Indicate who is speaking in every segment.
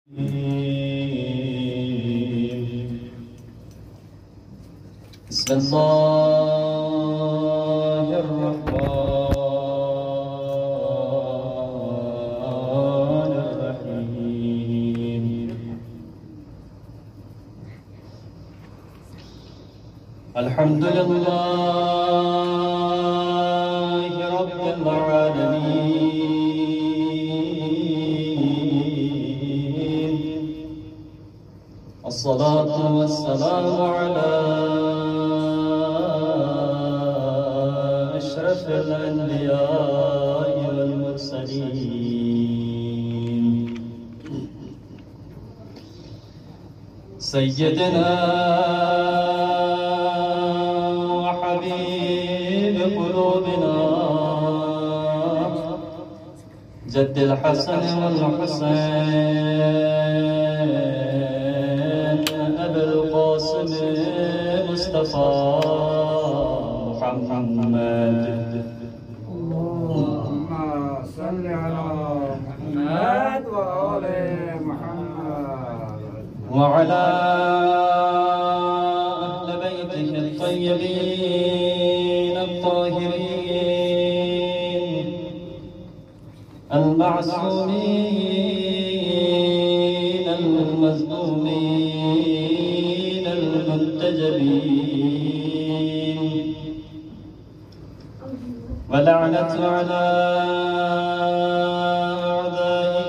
Speaker 1: بسم الله الرحمن الرحيم. الحمد لله رب العالمين، الصلاة والسلام على أشرف الأنبياء والمرسلين، سيدنا وحبيب قلوبنا جد الحسن والحسين أبي القاسم مصطفى محمد.
Speaker 2: اللهم صل على محمد وآل محمد
Speaker 1: وعلى أهل بيته الطيبين الطاهرين المعصومين المظلومين المنتجبين، ولعنة على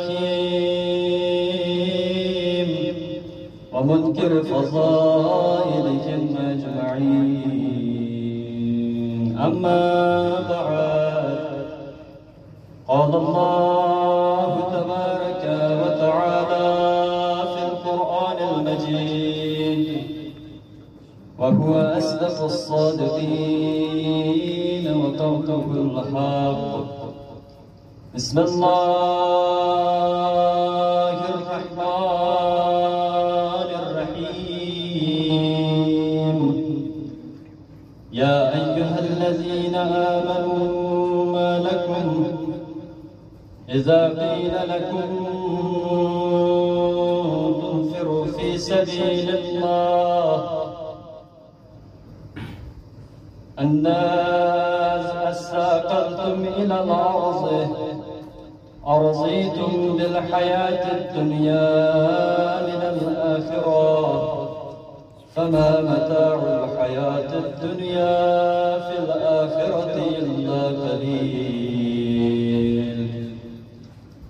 Speaker 1: أعدائهم ومنكر فضائلهم أجمعين. أما بعد، قال الله تبارك وتعالى في القرآن المجيد وهو أصدق الصادقين وقوله الحق. بسم الله الرحمن الرحيم. يا أيها الذين آمنوا ما لكم إذا قيل لكم انفروا في سبيل الله الناس أثاقلتم إلى الأرض أرضيتم بالحياة الدنيا من الآخرة فما متاع الحياة الدنيا في الآخرة إلا قليل.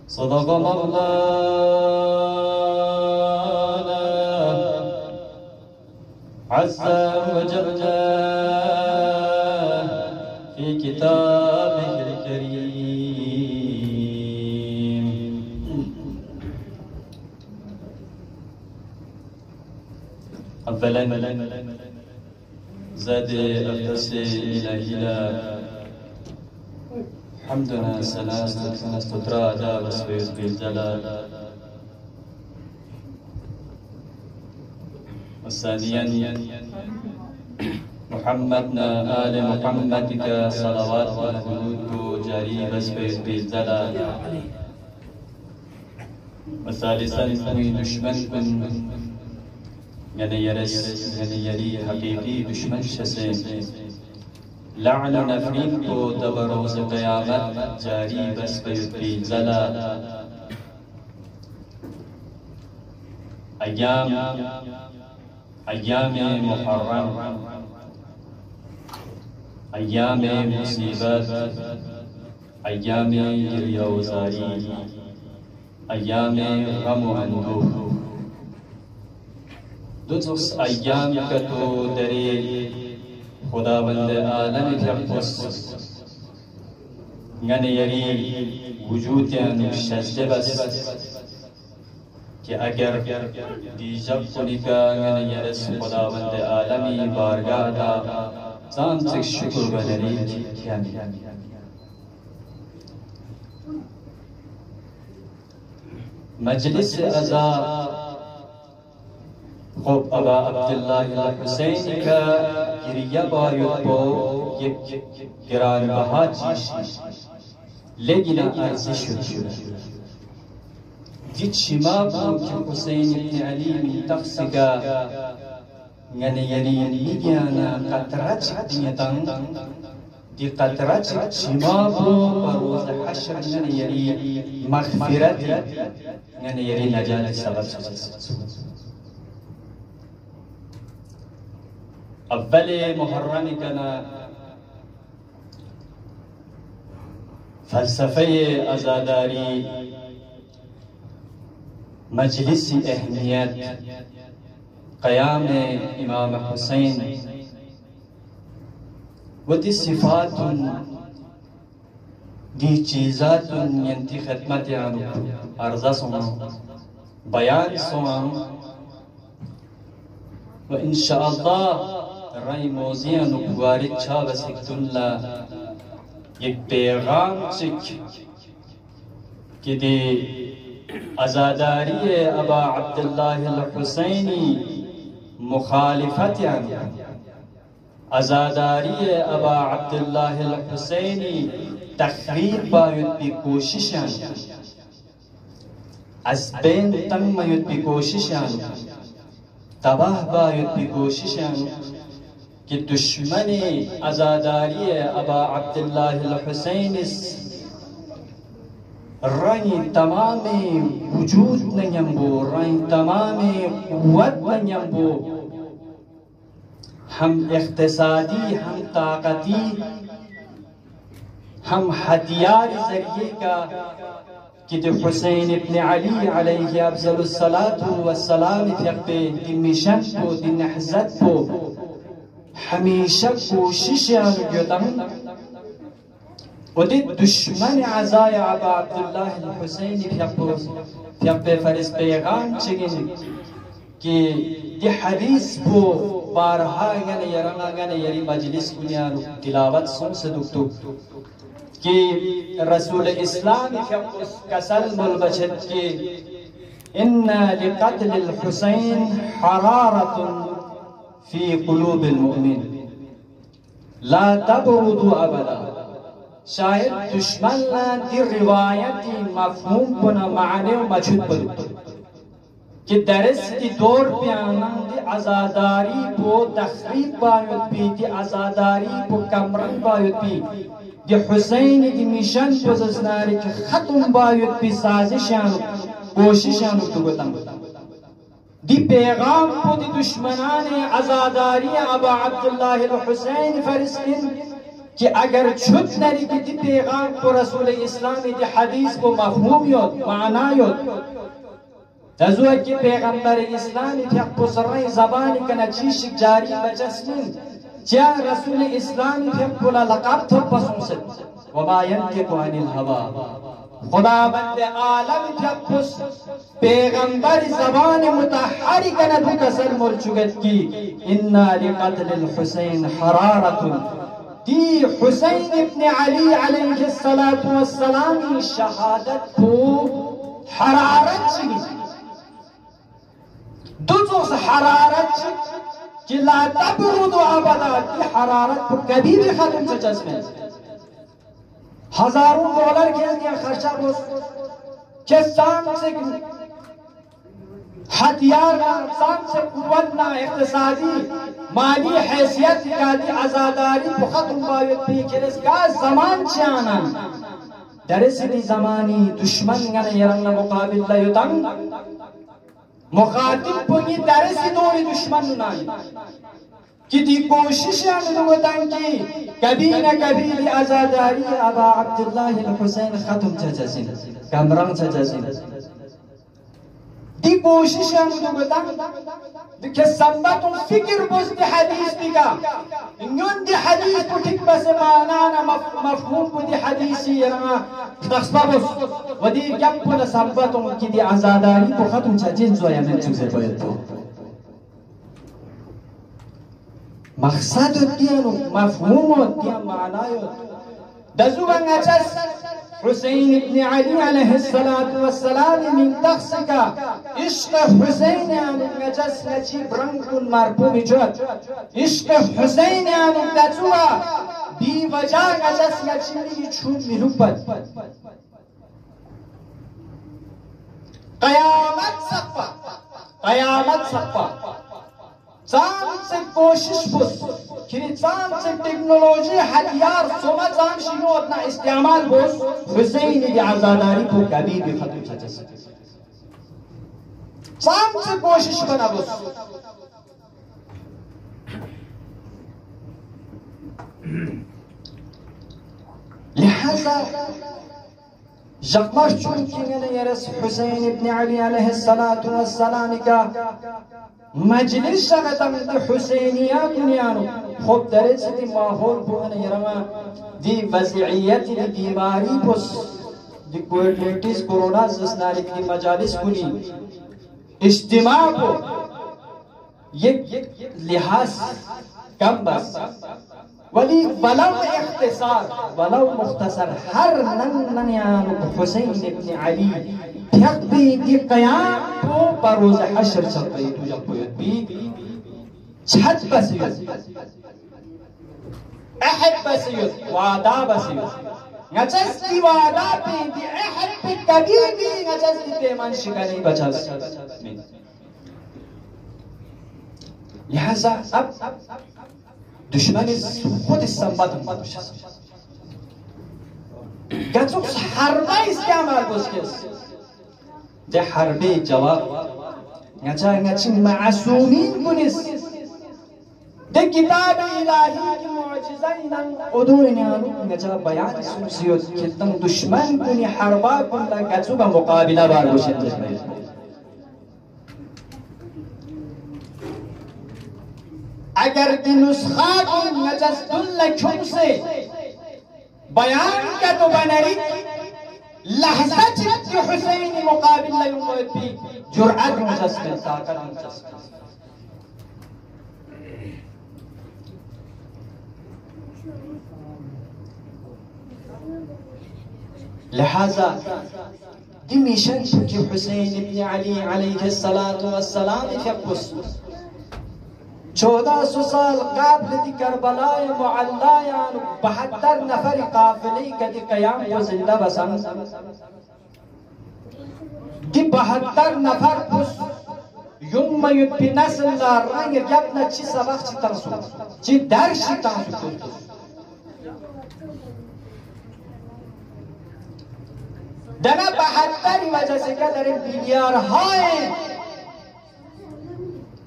Speaker 1: صدق مولانا عز وجل في كتابه الكريم. أولا زاد أقدس إلهنا حمدنا سنة استدراجا وسويس بالجلال. وثانيا محمدنا آل محمدك صلوات ودرود جاري وسويس بالجلال. وثالثا دشمن yani yeri hakiki düşman şese la'na nafrin ko dabaroz kıyamet cari besbeyut bi zalal. ayyam-e muharram, ayyam-e musibat, ayyam-e giryazari, ayyam-e gham و اندوه. دوتوس ایام که تو دری خداوند عالم کرپس یعنی یری وجود یعنی شجده بس که اگر دیجب کنی که یعنی یرس خداوند عالمی بارگاه دا زان تک شکر بدری کیانی. مجلس عذاب خب ابا عبدالله الحسین کا گریہ باید با یک گرانبها چیز لیکن ارزش شد دي شماب حسين بن علي من تخسكا يعني يرين ليجانا قطرات ديتان دي قطرات شماب بروز حشر يعني يري مغفرات يعني يري نجاة سبب أول محرم كنا فلسفه ازاداری مجلس اهمیت قیام امام حسین و دی صفات دی چیزات ینتی خدمت عنو عرضہ سوام بیان سوام و انشاءاللہ رای موضوع نبوارد چا بسکت اللہ یک پیغام چک کہ دی ازاداری ابا عبداللہ الحسینی مخالفت ازاداری ابا عبداللہ الحسینی تخریب باید بی کوششان از بین تنگ باید بی کوششان تباہ باید بی کوششان کہ دشمن ازاداری ابا عبداللہ الحسین رنگ تمام وجود نینبو رنگ تمام قوت نینبو ہم اقتصادی ہم طاقتی ہم ہتھیار ذریعے کا کہ دی حسین ابن علی علیہ افضل الصلاة والسلام تیقبے دی مشن کو دی نحزت کو ہمیشہ کوشش انجام و دی دشمن عزای ابا عبداللہ الحسین پیغمبر فرس پیغام چگن کہ دی حدیث کو بارہا یعنی یرنگا یعنی یری مجلس کنیا تلاوت سن صدقتو کہ رسول اسلام کسل ملبچت کہ ان لقتل الحسین حرارت في قلوب المؤمن لا تبردوا ابدا شاید دشمن دی روایتی مفهوم کنا معنی و مجھود بلد کہ درس دی دور پیانا دی ازاداری کو تخریب باید بھی دی ازاداری کو کمرن باید بھی دی حسین دی میشن کو زناری کہ ختم باید بھی سازشانو کوششانو تو گتم دی پیغام کو دی دشمنان ازاداری ابا عبداللہ الحسین فرسکن کہ اگر چھت نری کی دی پیغام کو رسول اسلام دی حدیث کو مفہوم یود معنی یود تزوہ کی پیغمبر اسلام دی اقو سرین زبانی کنا چیشک جاری بجسمین جا رسول اسلام دی اقو لقب تھو پسوست وما ینتقو عن الہوا خداوند عالم جبس پیغمبر زبان متحری کند کسر مرچگت کی انا لقتل الحسین حرارت دی حسین ابن علی علیہ السلام شہادت کو حرارت چگی دو سے حرارت کہ لا تبرد ابدا کی حرارت کو کبھی بھی ختم سے جسمیں ہزاروں ڈالر کے دیا خرچہ کہ سام سے ہتھیار سام سے قوت نہ اقتصادی مالی حیثیت کا دی ازاداری کو ختم باید بھی کہ اس کا زمان چانا درس دی زمانی دشمن یعنی یرنگ مقابل لیتن مخاطب پنی درس دوری دشمن نائی کہ دی کوشش انوتن کی کبھی نہ کبھی دی ازاداری ابا عبداللہ الحسین ختم چجزین کمران چجزین دی کوشش انوتن کہ سمت فکر بس دی حدیث دیگا انیون دی حدیث کو ٹھیک بس معنانا مفہوم کو دی حدیثی تخصبہ بس و دی کم کو سمتوں کی دی ازاداری کو ختم چجزین زویا من چوزے باید تو مقصد دیانو مفهوم دیان معنای دزوان اچس حسین ابن علی علیہ السلام من تخصکا عشق حسین آنو اچس نچی برنگون مرپومی جد عشق حسین آنو دزوا بی وجہ اچس نچی لیگی چون محبت
Speaker 3: قیامت سقفا زان سے کوشش بس کہ زان سے ٹیکنالوجی ہتھیار سوما زان شنو اپنا استعمال بس حسین کی عزاداری کو کبھی بھی ختم نہ کر سکے زان سے کوشش بنا بس لہذا جقمش چونکی یرس حسین ابن علی علیہ السلام کا مجلس شغتم دی حسینیات نیانو خوب درس دی ماحول بوہن یرما دی وضعیت دی بیماری پس دی کوئیڈ-19 کورونا زسنالک دی مجالس کنی اجتماع کو یک لحاظ کم بس ولی ولو اختصار ولو مختصر ہر نن یانو حسین ابن علی پھیک بھی دی قیام کو بروز حشر چلتا ہے تو جب کوئی بھی چھت بسیت احد بسیت وعدہ بسیت نچس کی وعدہ پہ دی احد پہ کبھی بھی نچس کی پیمان شکانی بچا سکتا لہذا اب دشمن خود استنباط مدرشد گذب حربه استعمال بسکس ده حربه جواب نچه معصومین کنیس ده کتاب الهی کی معجزه اینن قدوین یانو نچه بیان سنسیوز کتن دشمن کنی حربه کن گذب مقابله بار بشد اگر دی نسخہ کی نجست لکھم سے بیان کا تو بنری لحظہ چلتی حسین مقابل لیومت بھی جرعت نجست طاقت نجست لہذا دی میشن کی حسین ابن علی علیہ السلام کی قصد 1400 سال قبل دی کربلای معلایان 72 نفر قافلی که دی قیام کو زنده بسن دی 72 نفر پس یوم یود پی نسل دار رنگ یبنا چی سبق چی تنسو چی درش چی تنسو دنا 72 وجہ سے کہ در بیلیارهای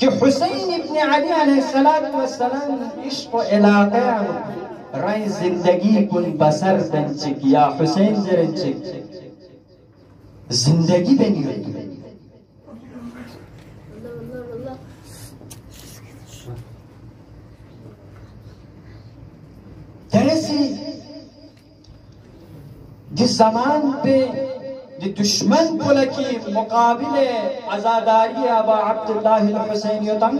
Speaker 3: کہ حسین ابن علی علیہ السلام عشق و علاقہ رائے زندگی کن بسر دنچک یا حسین زرنچک زندگی بنی ہوئی درسی جس زمان پہ دشمن کو لکی مقابل عزاداری ابا عبداللہ الحسین یوتن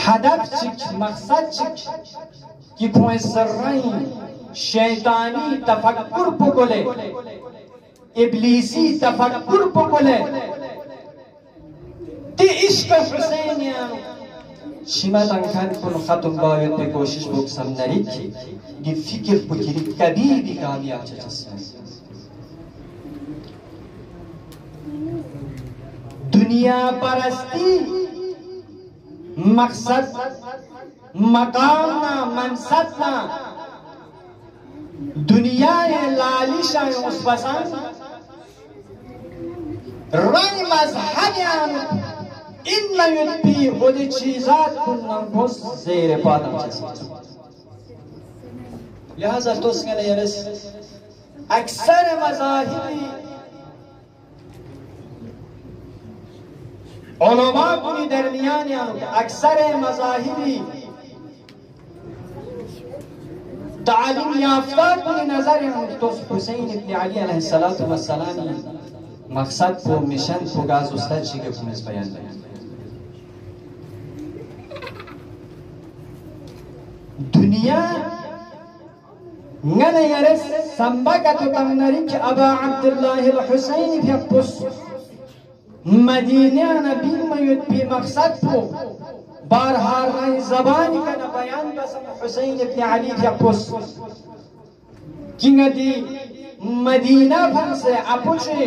Speaker 3: ہدف چک مقصد چک کی کوئی سرائیں شیطانی تفکر پکلے ابلیسی تفکر پکلے تی عشق حسین یانو شیمت انکھان کن ختم باید پہ کوشش بکسم نریک یہ فکر پکری کبھی بھی کامیاب چچسن دنیا پرستی مقصد مقامنا منصبنا دنیا لالیشا اس بسان رنگ مذہبیان ان یدبی خود چیزات کنن بس زیر پادم چیزی لہذا توس کہنے یرس اکثر مذاہبی علماء کنی درمیان یانو اکثر مذاہبی تعلیم یافتہ کنی نظر یانو تو حسین ابن علی علیہ السلام مقصد کو مشن کو گاز استاد چی کے کنیز بیان بیان دنیا نگن یرس سنبکتو تنگنری که ابا عبداللہ الحسین فی اقبس مدینہ نبی میود بھی مقصد کو بارہار رہی زبانی کا بیان بسم حسین ابن علی فی اقبس کنگا دی مدینہ پھن سے اپوچے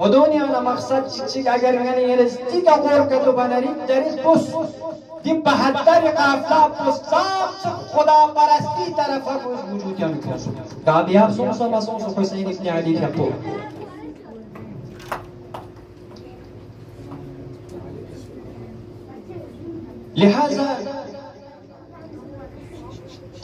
Speaker 3: ودنيا أنا مقصد شيء أجر يعني يرزقك غور كتب نريد درس بس دي بحضر قافلا بس سام خدا پرستی طرف وجود يعني كذا كابياب سوسا ما سوسا حسين ابن علي يقول لهذا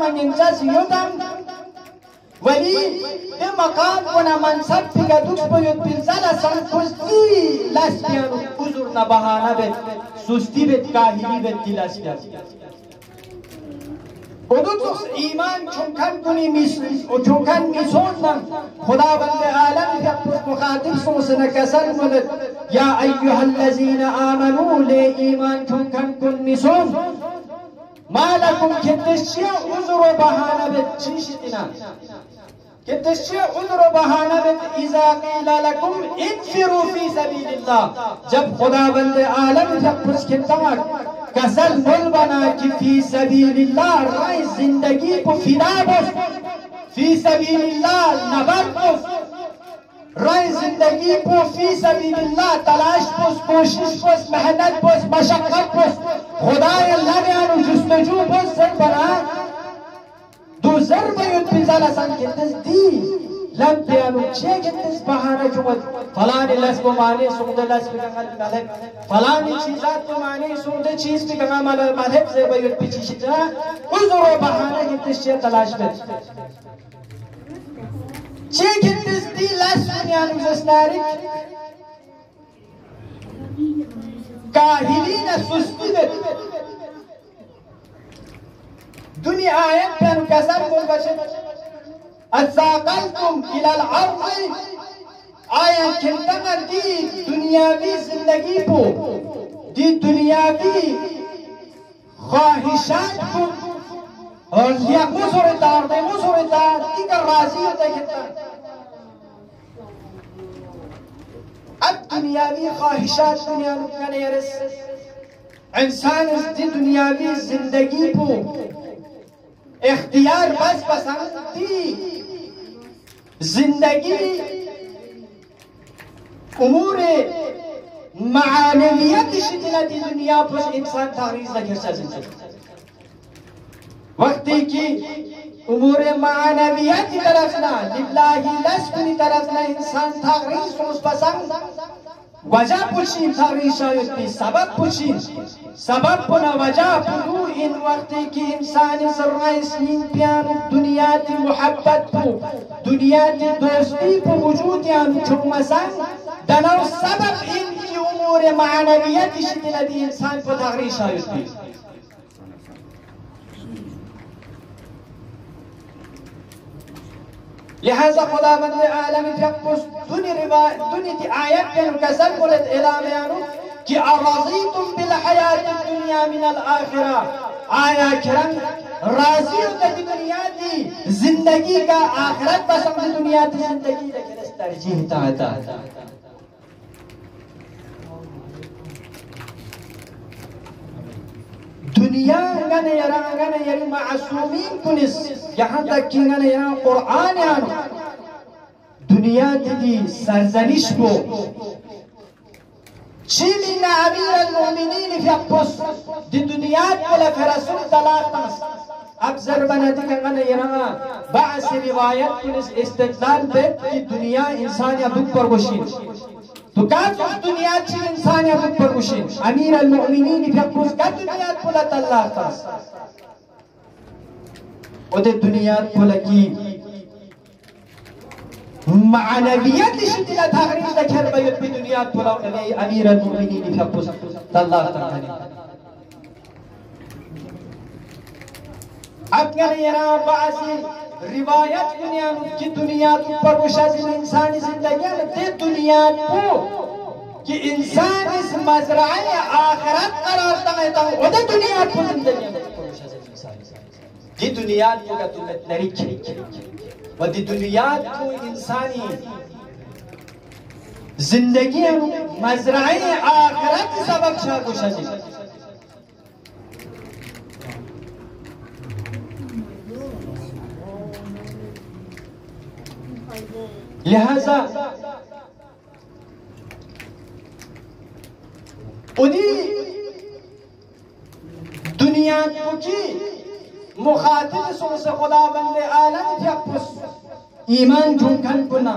Speaker 3: من ينجز يدم ولي بمقام كنا منصب فيها دوك بيوت بنزالة سنفستي لاسبيان وزور نبهانا بيت سوستي بيت كاهلي بيت لاسبيان ودوتوس ایمان چونکن کنی چونکن میسوندن خداوند عالم یپس مخاطب سوسن کسر مدد یا ایها الذین آمنوا لی ایمان چونکن کن میسوند ما لكم كتشي عذر بهانه بتشيشتنا كتشي عذر بهانه بت اذا قيل لكم انفروا في سبيل الله جب خداوند عالم یپس کتاک کسل مل بنا کہ فی سبیل اللہ رائے زندگی کو فدا بس فی سبیل اللہ نبر بس رائے زندگی کو فی سبیل اللہ تلاش بس کوشش بس محنت بس مشقت بس خدا اللہ نے آنو جستجو بس زر بنا دو زر بیت بزالہ سن کتس دی لم بيانو چه کتس بہانا جمد فلانی لس بمانی سمد لس بکنگل مذہب فلانی چیزات بمانی سمد چیز بکنگل مذہب سے بیت پیچی شدنا عذر و بہانا کتس چه تلاش بد چه کتس دی لس بنیانو زسناری کاہلین سستی بد دنیا آیت بینو کسر بول بچے اثاقلتم الى الارض آیا کلتنگر دی دنیاوی زندگی کو دی دنیاوی خواہشات کو اور یا مزوردار دی دیگر راضی ہوتا ہے کلتنگر اب دنیاوی خواہشات دنیا رکھنے یرس انسان اس دی دنیاوی زندگی کو اختیار بس پسند دی زندگی امور معنویت شدنا دی دنیا پر انسان تحریز لگے زندگی وقتی کی امور معنویت طرفنا للہ لسکنی طرفنا انسان تحریز روز پسند وجہ پوچھیں تحریز شاید بھی سبب پوچھیں سبب پنا وجہ پدو ان وقتی کی انسان سرائسین پیانو دنیا تی محبت پو دنیا تی دوستی پو وجود یانو چکمسان دنو سبب ان کی امور معنویت شدن دی انسان پو تغریش آیت بھی لہذا خداوند عالم فقص دنی تی آیت کن کسل قلت اعلامیانو کہ ارضیتم بالحیات الدنیا من الآخرہ آیا کرم راضی ہوتا کی دنیا دی زندگی کا آخرت پسند دنیا دی زندگی لیکن اس ترجیح تاہتا دنیا گنے یری معصومین کنس یہاں تک کی گنے یران قرآن یانو دنیا دی سرزنش کو چیلین امیر المؤمنین فی اقبس دی دنیا کلا فی رسول طلاق تنس اب ضربنا دیکھنگا یرا بعض روایت کنس استدلال بیت کی دنیا انسان یا دک پر گوشین تو کہت اس دنیا چی انسان یا دک پر گوشین امیر المؤمنین فی اقبس کا دنیا کلا طلاق تنس و دی دنیا کلا کی معنویت شدیدہ تحریز لکھر بیت بھی دنیا کلا امیر المؤمنین فی اقبس طلاق تنس اب کہنے یہاں بعضی روایت کی دنیا پر مشاہد انسانی زندگی دے دنیا کو کہ انسان اس مزرعی آخرت قرار تمہتا ہوں وہ دے دنیا کو زندگی پر مشاہد انسانی دی دنیا کو تمہیں نری کھری و دی دنیا کو انسانی زندگی مزرعی آخرت سبب شاہ کو شاہد لہذا انہی دنیا کی مخاطب سن سے خداوند عالم جپس ایمان جھنکن کنا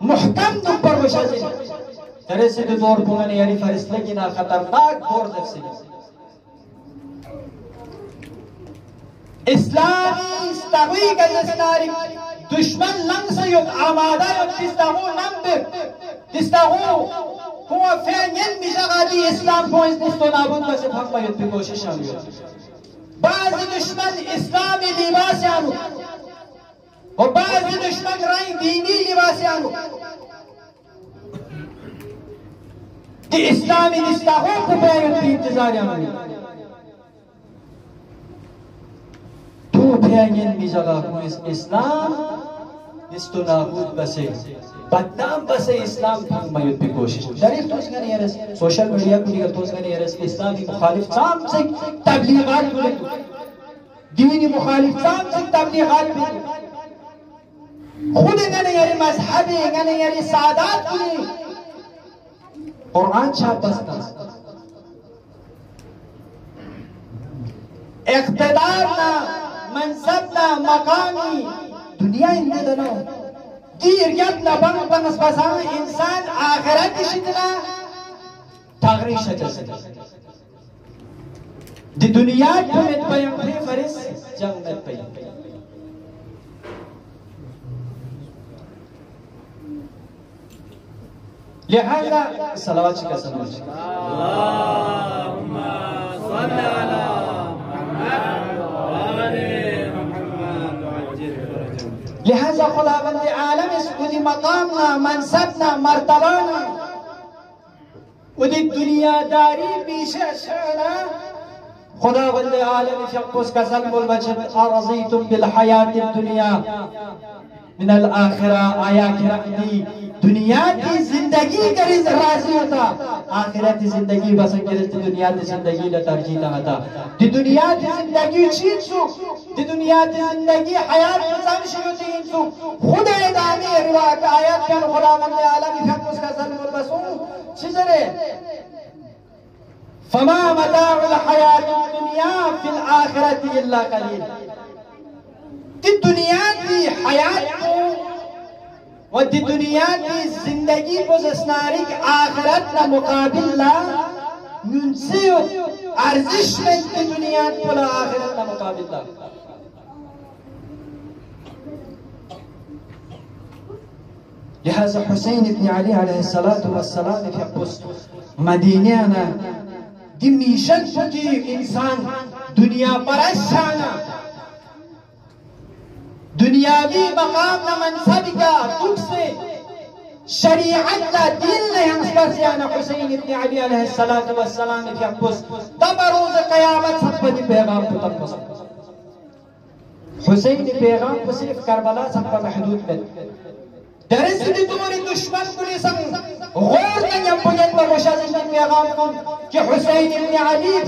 Speaker 3: محکم تو پر بشازی درسی دو دور بومن یاری فرست لگی نا خطرناک دور دفسی اسلامی استغوی که دستاری دشمن لنگ سید آماده یود دستاغو نم دستاغو هو فعلا میشغادی اسلام پوینت نیست و نابود بسه حق باید بکوشش هم یود بعض دشمن اسلامی لباسی آنو و بعض دشمن رنگ دینی لباسی آنو دی اسلامی دستاغو کو باید بی انتظاری آنو تو پیانین میشغا اسلام نیست و نابود بسه بدنام بس اسلام تھنگ میوت بھی کوشش شریف توس گنے یرس سوشل میڈیا کو دیگر توس گنے یرس اسلامی مخالف سام سے تبلیغات کو دینی مخالف سام سے تبلیغات بھی خود گنے یری مذہبی گنے یری سعادات کو قرآن چھاپ بستا اقتدار نا منصب نا مقامی دنیا اندے دنو دیر گب نبنگ بنس بسان انسان آخرت شدنا تغریش جسد دی دنیا کمت پیم پی فرس جنگت پیم لہذا صلوات شکا صلوات شکا اللہم صلی علی لہذا خداوند عالم اس ودی مقامنا منصبنا مرتبانا ودی دنیا داری پیشہ شعنا خداوند عالم شخص کا ظلم البشر ارضیتم بالحیات الدنیا من الاخرہ آیا کرقدی دنیا کی زندگی کریز راضی ہوتا آخرت زندگی بسن کرز دنیا کی زندگی لترجیح ہوتا دی دنیا کی زندگی چین سو دی دنیا کی زندگی حیات نظام شروعی انسو خود ادامی روایت آیات کن خداوند عالمی فقص کا ظلم البسون چیزرے فما متاع الحیات الدنیا فی الآخرت الا قلیل دی دنیا کی حیات کو و دی دنیا کی زندگی کو زسناری کی آخرت نا مقابل لا منسیو ارزش میں دی دنیا کو لا آخرت نا مقابل لا لہذا حسین ابن علی علیہ السلام فی قصد مدینیانا دی میشن کی انسان دنیا پرشانا دنیاوی مقام نہ منصب کا دکھ سے شریعت کا دین نے ہم پر سیانا حسین ابن علی علیہ السلام کی اقبس تب روز قیامت سب پر پیغام کو تب پسند حسین پیغام کو صرف کربلا سب پر محدود میں درس دی دوری دشمن کو لیسن غور نگم بگن بروشازن دی پیغام کن کہ حسین ابن علی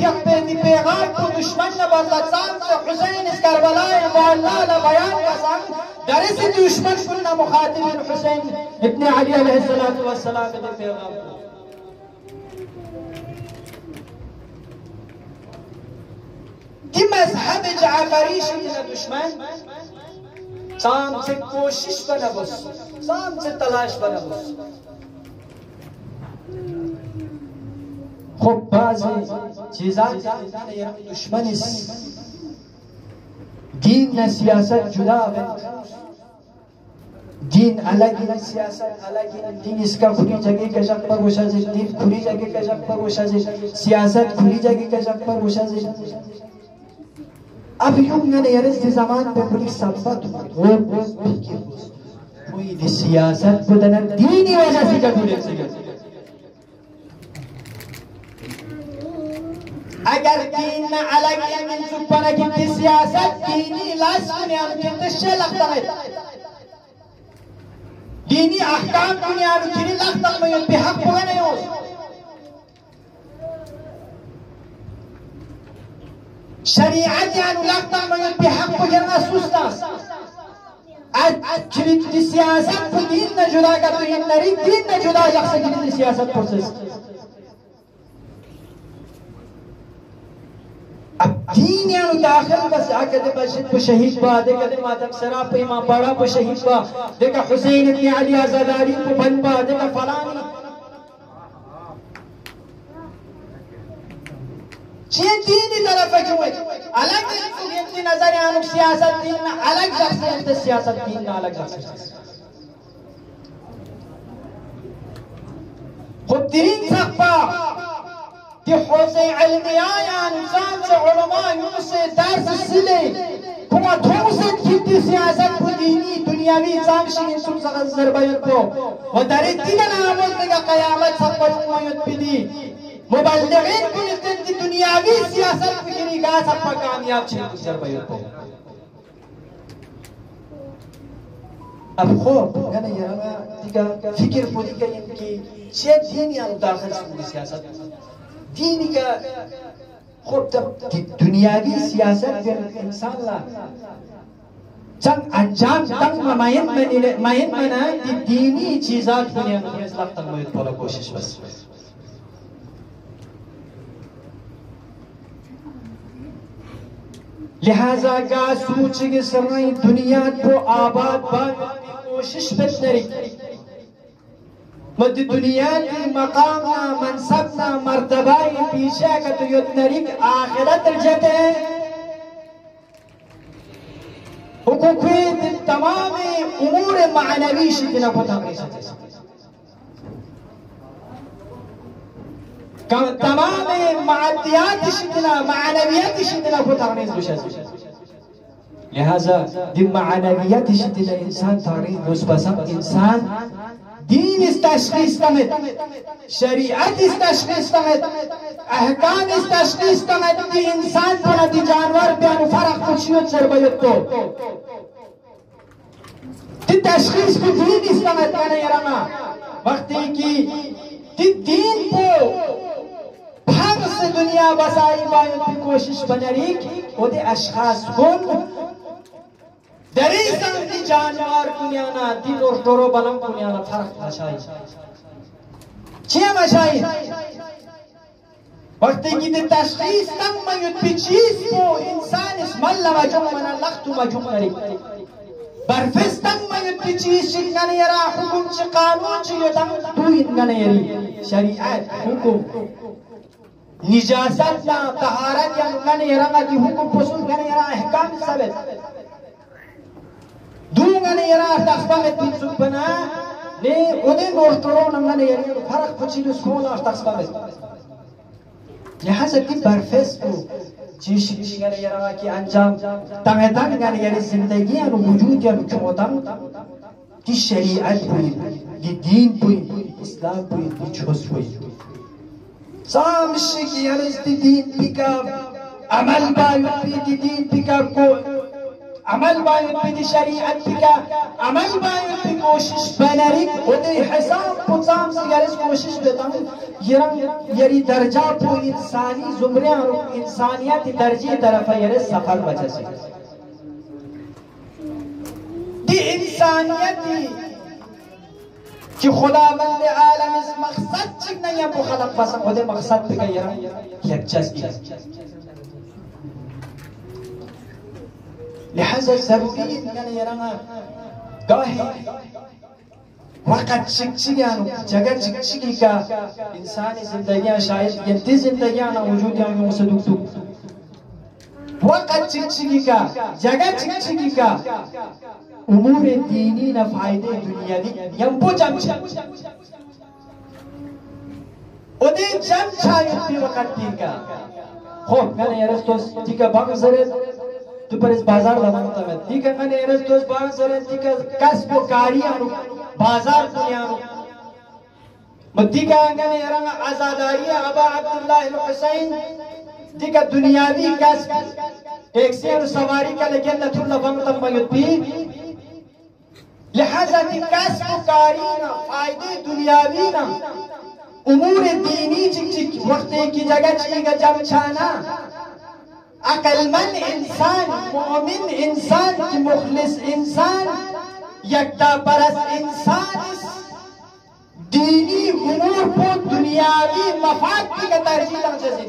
Speaker 3: دی پیغام کو دشمن نبالت سان سے حسین اس کربلائے معلّہ بیان کسان درس دی دشمن کو مخاطب حسین ابن علی علیہ السلام دی پیغام کو دی مذہب جعفری شدید دشمن سام سے کوشش بنا بس سام سے تلاش بنا بس خب بعضی چیزات دشمن اس دین نہ سیاست جدا ہے دین الگ ہے سیاست الگ ہے دین اس کا کھلی جگہ کا جگ پر وشا سے دین کھلی جگہ کا جگ پر وشا سے سیاست کھلی جگہ کا جگ پر وشا سے اب یوں میں نے یرز دی زمان پہ بڑی سبت اور کوئی دی سیاست بدن دینی وجہ سے جب بولے سے اگر دین نہ الگ من سپنا کی دی سیاست دینی لاس کنیان کی تشے لگتا ہے دینی احکام کنیان کی لگتا ہے میں بے حق ہوگا نہیں ہو شریعت یعنی لگتا مگر بی حق کو جرنا سوستا دی سیاست کو دین نہ جدا کر تو یہ نری دین نہ جدا جخصا کی دی سیاست پرسس اب دین یانو داخل بس اکد بشید بشهید با دیگه دی ماتم سرا پیما بڑا بشهید با دیگه حسین ابن علی آزاداری کو بن با دیگه فلانی چه دینی طرف کیوی الگ انتی نظر آنو سیاست دین الگ شخصیت سیاست دین الگ شخصیت خود دین سقفا دی حوزه علمیان انسان سے علماء یوں سے درس سلے کما توسط کتی سیاست کو دینی دنیاوی زامشی انسان سغل زربایت کو و در دیگه نامل دیگه قیامت سقفت موید بدی مبلغین کنید دی دنیاوی سیاست فکری گا سقفا کامیاب چید زربایت کو اب خوب یعنی دیگه فکر پوری کنیم که چه دینی هم داخل سکولی سیاست دینی که خب دنیاوی سیاست در انسان لا چند انجام تنگ ماین منا دی دینی چیزات دنیا میں اصلاح تنگ موید پولا کوشش بس لہذا کا سوچ کے سرائی دنیا کو آباد بان کوشش بتنری مد دنیا کی مقامنا منصبنا مرتبائی پیشہ کا تو یتنریک آخرت رجتے حقوقی تمام امور معنوی شکنا کو تمام تمام معدیات شکنا معنویات شکنا کو تمام لہذا دی معنویات شکنا انسان تاریخ نسبسا انسان دین اس تشخیص تمت شریعت اس تشخیص تمت احکام اس تشخیص تمت دی انسان پنا دی جانور بیانو فرق کچھیت سربیت کو دی تشخیص کو دین اس تمت کہنا یرانا وقتی کی دی دین کو بھاگ سے دنیا بسائی باید بھی کوشش بنری کی وہ دی اشخاص کن دریسان دی جانوار کنیانا دی دورو بلم کنیانا فرق مشائی چیه مشائی وقتی کی دی تشخیص تم میود بی چیز کو انسان اس مل مجم منا لخت مجم نری برفز تم میود بی چیز شکنی یرا حکم چی قانون چی یدم دوید ننی یری شریعت حکم نجاست نا طهارت یا ننی یرا دی حکم پسول ننی یرا احکام ثابت دونگane yara taxbamet binsuk bana ne odin ortoron ngane yari farak puchidus kona taxbamet لہذا کی برفس کو چیشی ngane yara ki anjam tangedan ngane yari zindagi anu wujud ya chodan ki shariat puri ki din puri islam puri ki chos puri samshi ki yari din pika amal bayu ki din pika ko عمل باید بدی شریعت بکا عمل باید be کوشش بنری و دی حساب پوزام سیارس کوشش بدم یری درجہ پو انسانی زمریان رو انسانیت درجی طرف یری سفر بچا سی دی انسانیتی کہ خداوند عالم اس مقصد چکنا یا پو خلق پسند و دی مقصد بکا یری یک چیز کی لہذا ضروری ہے یرانا گاہی وقت چکچگیانو جگہ چکچگی کا انسانی زندگیاں شاید ینتی زندگیاں وجودیاں یوں سے دکتو وقت چکچگی کا جگہ چکچگی کا امور دینی نہ فائدے دنیاوی ینپو جمچا ادھے جمچا بھی وقت دی کا خوب میں نے رستوس دیکھا باقی زرد تو پر اس بازار لگتا ہے دیکھا میں نے ارسطوس بان سرین دیکھا کسب و کاریانو بازار دنیانو دیکھا میں نے ارنگا آزاداری ابا عبداللہ الحسین دیکھا دنیاوی کسب ایک سیر سواری کا لیکن نتو لفنگتا میت بھی لہذا دی کسب و کارینا فائدے دنیاوینا امور دینی چک چک وقت کی جگہ چیگا جم چھانا عقل من انسان مؤمن انسان مخلص انسان یکتا پرست انسان دینی امور کو دنیاوی مفاد کی کا ترجیح تنجزی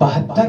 Speaker 3: 72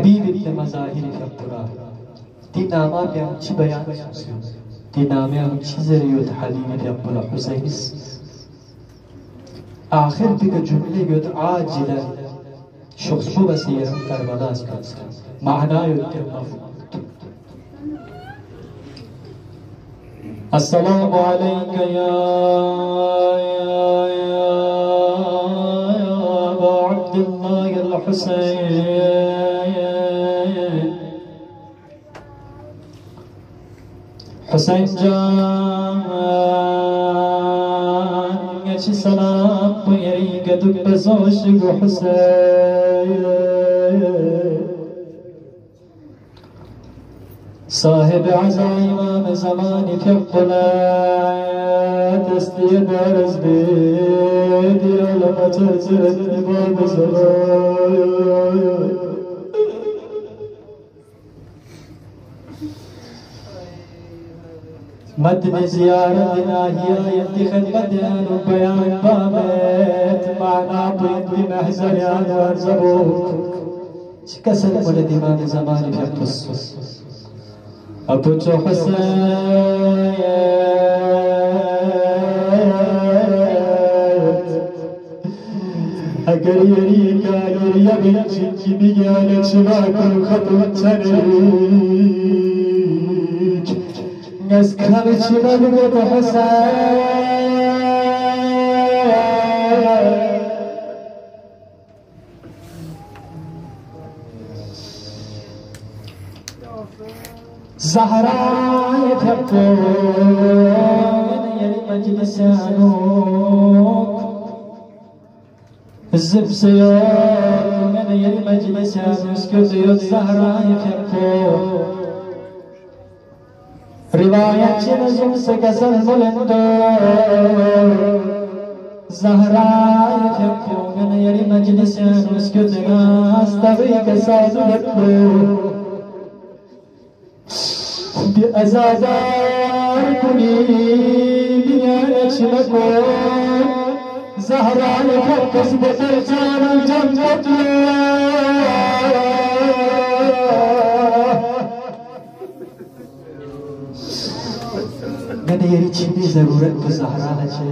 Speaker 3: حبیب ابن مظاهر فقرا تی ناما بیان چی بیان تی نامی هم چی زریوت حبیب فقرا حسینس آخر بك جملة يد عاجلا شخص بسيرا كربلاء كنسا معناه يد السلام عليك يا أبا عبد الله الحسين حسين جان يشي سلام ويريك دب زوجك حسين صاحب عزا إمام زمان في القلات استيد عرز بيد يا لما تنزل باب زمان مدن زيارتنا هي يدي خدمة وبيان بابت معنا بيد بمحزن أنوار زبوك شكسر مولد إمام زمان في القصص أبو حسين أقل يريك أقل يبيك بيجالك شباك الخطوة تنيك نسكر شباك حسين زهراء يفقون يلي مجلس عنوك الزب سيوك من يلي مجلس عنوك سكوت زهراء يفقون رواية نجم سكسر ملندور زهراء يفقون من يلي مجلس عنوك سكوت ناستغيك سادو بأزازار كني بيانك شمكون زهراء يفكس بطرجان الجنة من يري چيني ضرورت بزهراء لچه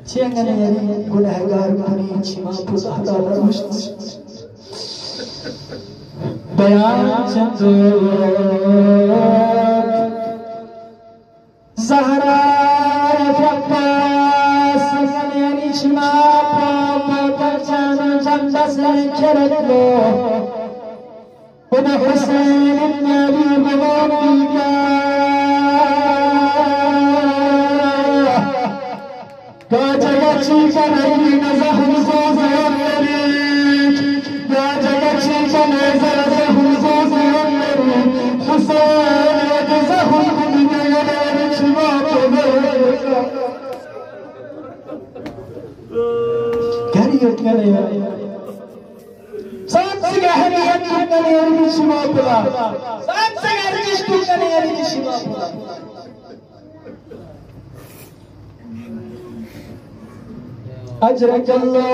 Speaker 3: چه من يري گناهگار كني چما بزهراء لروشت بيان چندوك زهراء فقاس من يعني شما بابا برجان جنبس كردلو وبحسين النبي بوابيك قاجة چيكا نبي نزهم صوص يمريك قاجة چيكا نزهم أجرك الله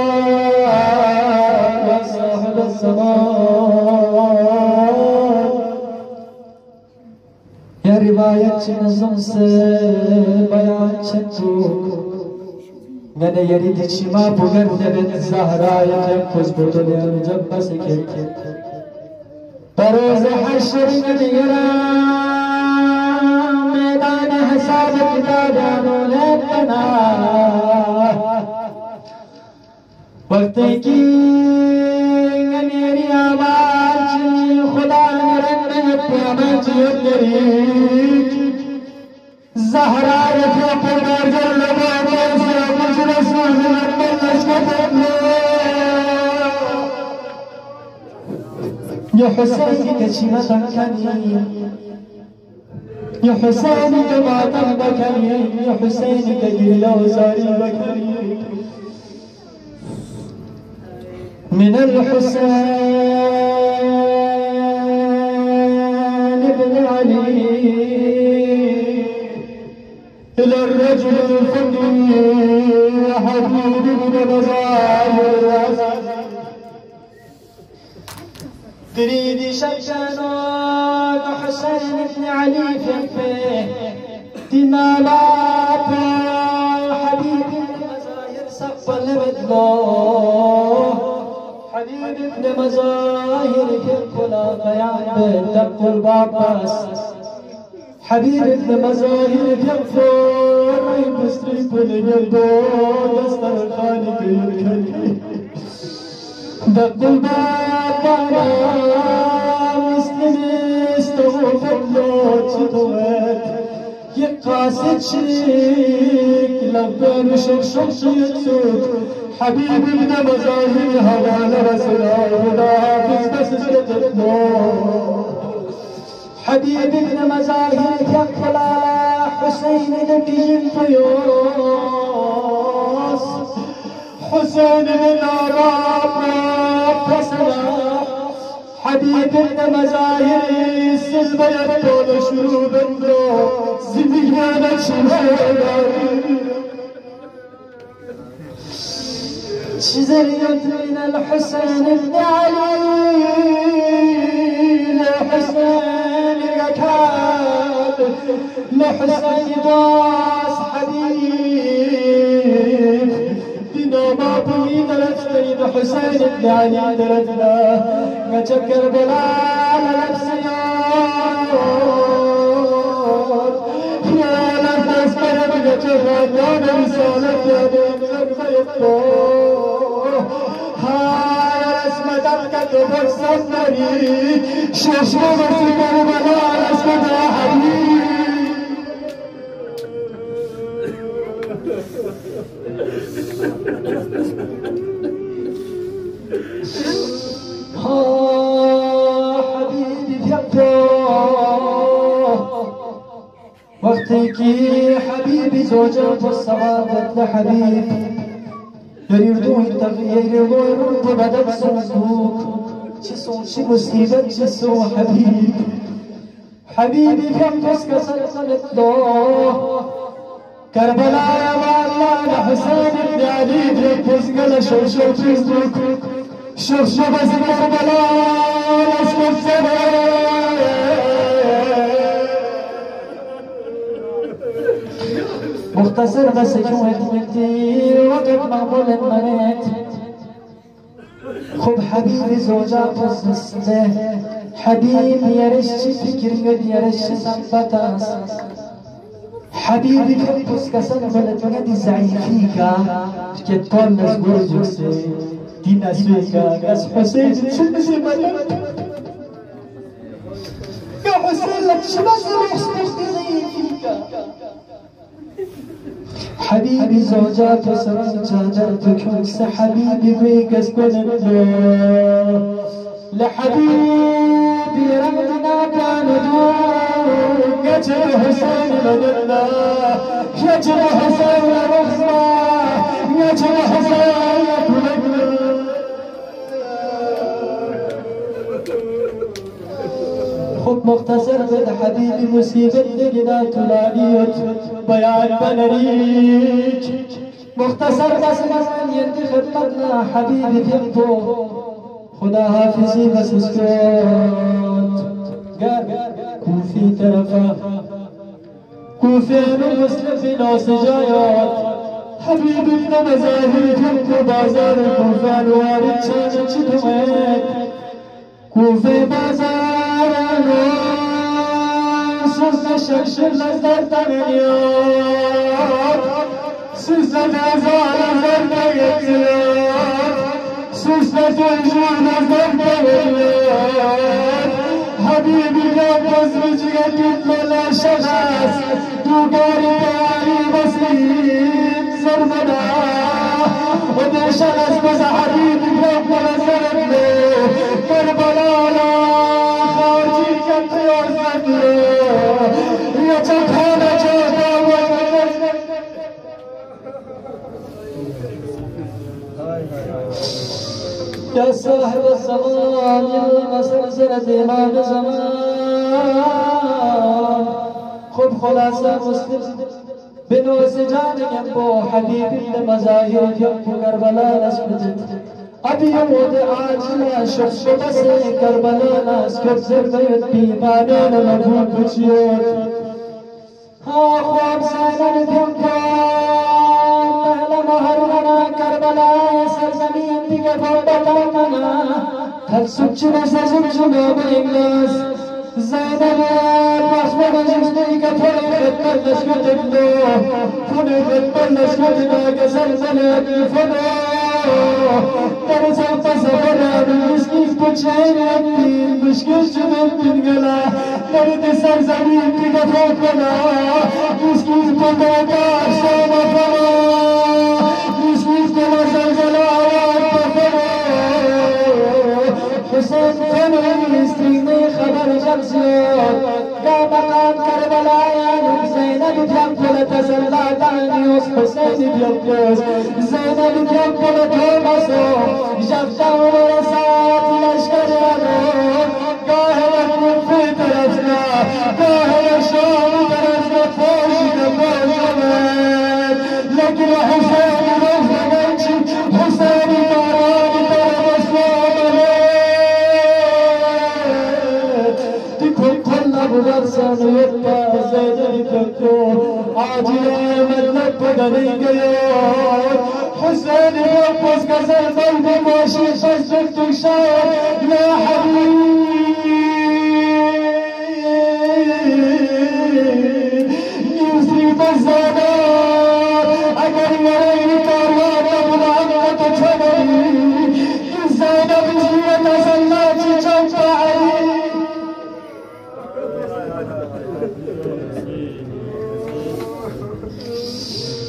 Speaker 3: يا صاحب الزمان يا رواية نظم سے بیان چندوک من يريد شما بغن نبت زهراء يفكس بطلين جبس كيك بروز حشر من يرام ميدان حساب كتابانو لبنا وقت کی میری آواز خدا رنگ پیامت یری زهراء پر نظر لبا سے کچھ رسول يا حسين كشما تنكني يا حسين كما تنبكني يا حسين كجيل وزاري بكني من الحسين بن علي إلى الرجل الفقير حبيب بن مظاهر تريد شكانك حسين بن علي فيه تنالات حبيبي المزاهر سقف بدلو حبيبي ابن مزاهر في الكلا بيان بالدق الباباس حبيبي ابن مزاهر في الفور يبسري كل يدو دستر الخالق الكريم دق البابا استغفر الله تطوات يقاسد شريك لبان شخص يتسوك حبيبي ابن مزاهر هوال رسول الله حافظ بس تطلو حبيبي ابن مزاهر كفلا حسين نبي الفيوس حسين بن عرب فسلا حبيبي ابن مزاهر السلبة يطول شروب النو زميانا شمالا شزريت من الحسين بن علي لحسين ركاب لحسين باس حبيب بنا ما بغي درجنا حسين بن علي درجنا نشكر بلال نفسيات يا لناس بنا جهاد رسالة يا هاي رسمتك تبقى سفري شوشو بس كربلاء رسمت يا حبيبي حبيبي وقتك حبيبي زوجة الصبابة لحبيب يريدون التغيير ويرد بدل صندوق جسون شي مصيبة جسو حبيب حبيبي كم تسكى سلسلة الله كربلاء يا والله لحسين بن علي تسكى لشوشو تصدق شوشو بس كربلاء اسكت السماء مختصر بس جوتي وقت مقبول المريت خب حبيبي زوجات الزسته حبيبي يرش فكر قد يرش سنفتاس حبيبي كبس كسر بلد قد زعيفيكا كتقول ناس برجوكسي دي ناس فيكا ناس حسين شمسي ملك يا حسين لك شمسي وحسين زعيفيكا حبيبي زوجات سرن جادت كنس حبيبي بيقس كل لحبيبي رمضنا كان دون يجر حسين لله يجر حسين رخصة يجر حسين كل خب مختصر بد حبيبي مصيبة دقنا تلاليت بيان بنريج مختصر بس نزل يدي خدمتنا حبيبي فيقبو خدا حافظي بس اسكت قال كوفي طرفا كوفين ومسلم في ناس جايات حبيبي ابن مزاهر فيقبو بازار كوفان وارد شان شدوات كوفي بازار سوزن شمشیر نظر تنیاد سوزن نظر تنیاد سوزن تنجور نظر تنیاد حبیبی نبز بجگت ملا شخص دوباری تاری بسید زرمنا و ده شخص بز حبیبی نبز زرمنا کربلالا خارجی کتی و زدلو يا صاحب الزمان يا مسلسلة إمام زمان خذ خلاصة مسلم بنو سجان ينبو حبيبي لمزاهر ينبو كربلاء نسبتت أبيض عاجلا شخص بس كربلاء ناس كبزر بيت بيمانين مبهوب بجيوت خواب زينب دمكان مهلا مهرنا كربلاء سرزمين دیگه بابتامنا هر سوچنا سوچنا بإنجاز زينب بخمد جسدي كفر خدمت لشكت بلو فن خدمت لشكت باك زلزلت فنو درسل تصبر بمشكيس بچين الدين مشكيس جبت بنگلا درد سرزمين دیگه بابتنا مشكيس بنگلا شام فنا مشكيس بنا زلزلا حسين فنوی استریمی خبر جمسیون یا مقام کربلایان زینب بیانکل تسلا دانیوس حسین بیانکلوس زینب بیانکل تومسو جفتان رسات لشکر آنو گاه وقت فی طرفنا گاه شام طرفنا فوشی نفوشمت لیکن حسین روزمنچی حسین کارانی برسان يبقى زينب كبتو عاجل مطلب بدني قيود حسين يبقى كسر قلبي ماشي خشك تشاور يا حبيبي يسري بالزمان اگر يريني طالات ابو العمة تجمعي زينب جيت زلاتي جمعي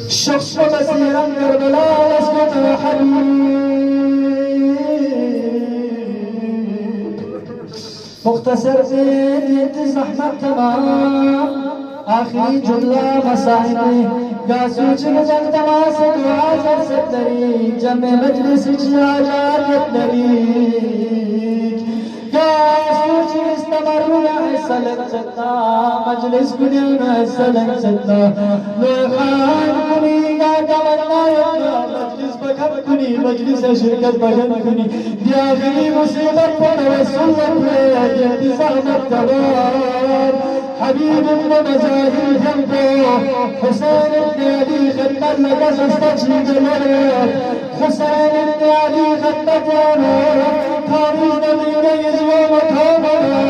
Speaker 3: شخص مسيرا كربلاء اسكت يا حبيب مختصر زيد زحمة تمام آخری جمله مصاحبه گاسو چگزن تماس دعا زرست داری جمع مجلس چیاجاریت داری گاسو چگز تمرون حسلت جتا مجلس کنیان حسلت جتا لوحان کنی گا تمنا یتا مجلس بکم کنی مجلس شرکت بکم کنی دیاغی مصیبت پر رسولت پر زحمت تمام حبيب ابن مزاهر جنبه حسين ابن علي خدمت لك استجيب له حسين ابن علي خدمت له تاريخ نبينا يزوى مكامنا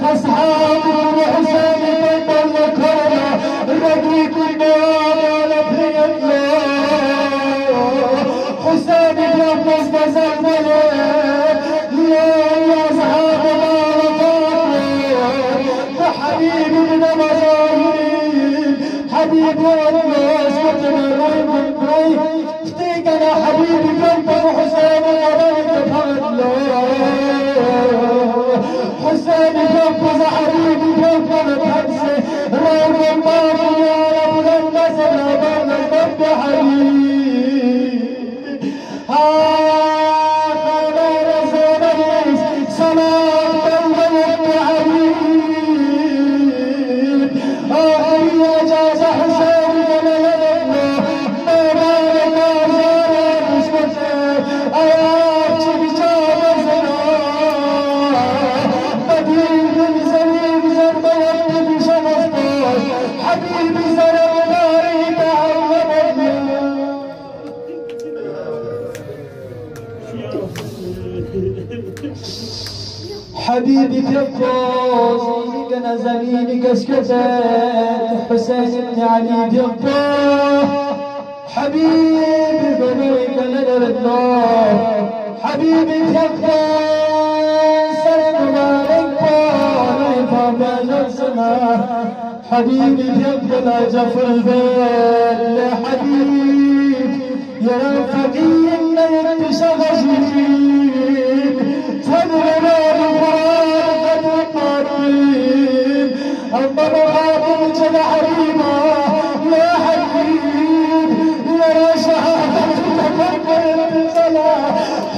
Speaker 3: فاصحاب ابن حسين خدمت لكونا رقيق النار لبهي الله حسين ابن عباس مزاهر يا أصحاب حبيب ابن مزاهرين حبيب والناس كتمرين من بري افتيقنا حبيبي كنت حسين وبيت فضله حسين كنت حبيبي كنت بحبسه روض الله يا رب الناس الأبان الرب حبيب هاكنا رسول الله صلاة الله حبيب جاز حسين كما يلقنا ما بالك زار مسكته آيات بجاب زنا بديل زليم زرب يبدي بشمسته حبيبي زرب ناري تعلم حبيبي كفوز كان زميني كسكته حسين بن علي بيقطع حبيبي بنيك لنردنا حبيبي كفوز سلام مبارك نايفا بجلسنا حبيبي كفوز جفر البيت يا حبيب يا رفقي انك تشغشين تدرنا بالقرآن قديم أما مخاطب جل حبيبا يا حبيب يا شهادة تكبر بالصلاة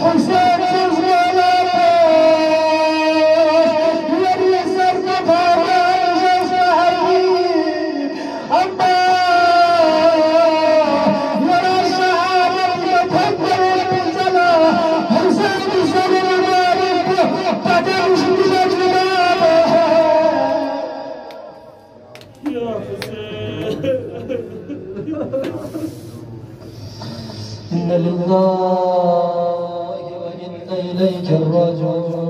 Speaker 3: حسين زوال يا بيسر مفاوض جوز حبيب أما يا شهادة تكبر بالصلاة حسين
Speaker 4: إن لله وإنا إليه راجعون